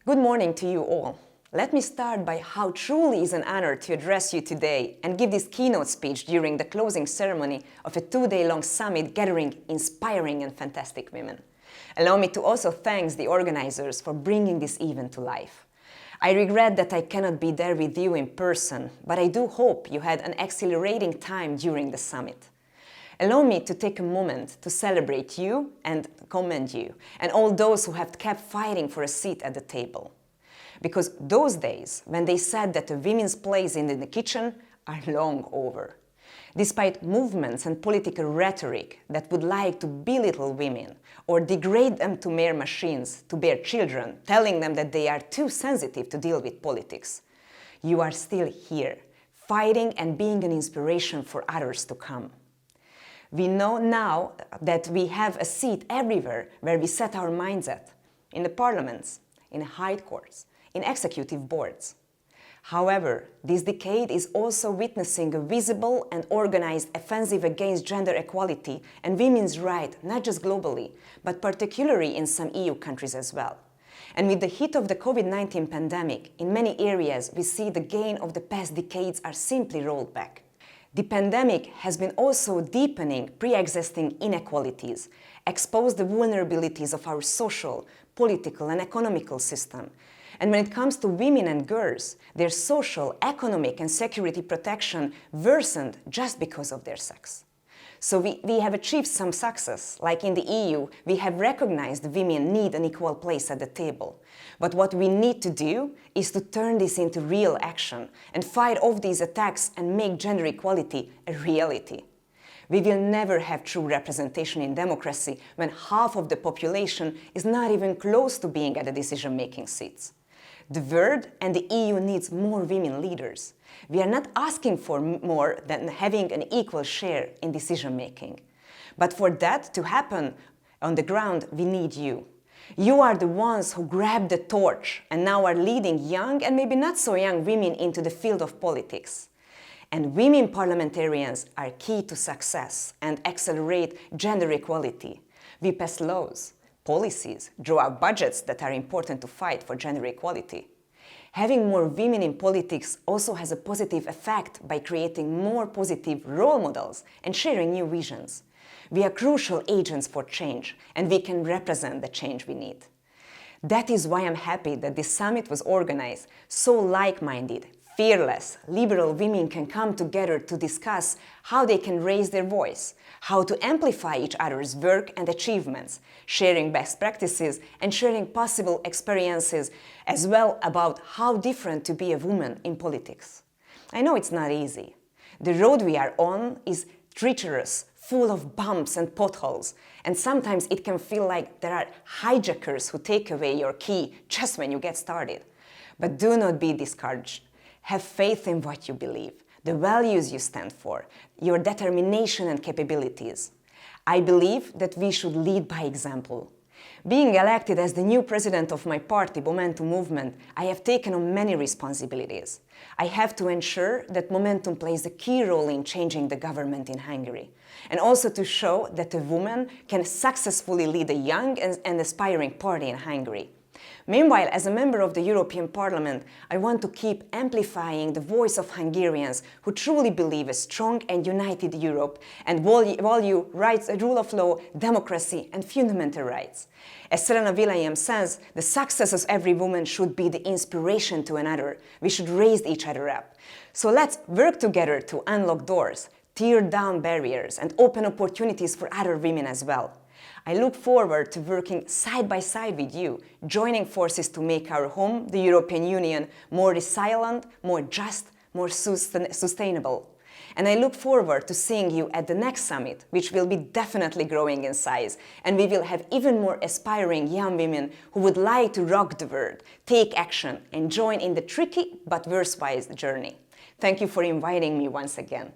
Good morning to you all. Let me start by how truly is an honor to address you today and give this keynote speech during the closing ceremony of a 2-day-long summit gathering inspiring and fantastic women. Allow me to also thank the organizers for bringing this event to life. I regret that I cannot be there with you in person, but I do hope you had an exhilarating time during the summit. Allow me to take a moment to celebrate you and commend you and all those who have kept fighting for a seat at the table. Because those days when they said that a women's place in the kitchen are long over. Despite movements and political rhetoric that would like to belittle women or degrade them to mere machines to bear children, telling them that they are too sensitive to deal with politics, you are still here, fighting and being an inspiration for others to come. We know now that we have a seat everywhere where we set our minds at, in the parliaments, in high courts, in executive boards. However, this decade is also witnessing a visible and organized offensive against gender equality and women's rights, not just globally, but particularly in some EU countries as well. And with the hit of the COVID-19 pandemic, in many areas we see the gain of the past decades are simply rolled back. The pandemic has been also deepening pre-existing inequalities, exposed the vulnerabilities of our social, political and economical system. And when it comes to women and girls, their social, economic and security protection worsened just because of their sex. So we have achieved some success, like in the EU, we have recognized women need an equal place at the table. But what we need to do is to turn this into real action and fight off these attacks and make gender equality a reality. We will never have true representation in democracy when half of the population is not even close to being at the decision-making seats. The world and the EU needs more women leaders. We are not asking for more than having an equal share in decision-making. But for that to happen on the ground, we need you. You are the ones who grabbed the torch and now are leading young and maybe not so young women into the field of politics. And women parliamentarians are key to success and accelerate gender equality. We pass laws, policies, draw out budgets that are important to fight for gender equality. Having more women in politics also has a positive effect by creating more positive role models and sharing new visions. We are crucial agents for change, and we can represent the change we need. That is why I'm happy that this summit was organized so like-minded, fearless, liberal women can come together to discuss how they can raise their voice, how to amplify each other's work and achievements, sharing best practices and sharing possible experiences as well about how different to be a woman in politics. I know it's not easy. The road we are on is treacherous, full of bumps and potholes, and sometimes it can feel like there are hijackers who take away your key just when you get started. But do not be discouraged. Have faith in what you believe, the values you stand for, your determination and capabilities. I believe that we should lead by example. Being elected as the new president of my party, Momentum Movement, I have taken on many responsibilities. I have to ensure that Momentum plays a key role in changing the government in Hungary, and also to show that a woman can successfully lead a young and aspiring party in Hungary. Meanwhile, as a member of the European Parliament, I want to keep amplifying the voice of Hungarians who truly believe a strong and united Europe and value rights, rule of law, democracy and fundamental rights. As Serena Williams says, the success of every woman should be the inspiration to another. We should raise each other up. So let's work together to unlock doors, tear down barriers and open opportunities for other women as well. I look forward to working side by side with you, joining forces to make our home, the European Union, more resilient, more just, more sustainable. And I look forward to seeing you at the next summit, which will be definitely growing in size, and we will have even more aspiring young women who would like to rock the world, take action, and join in the tricky but worthwhile journey. Thank you for inviting me once again.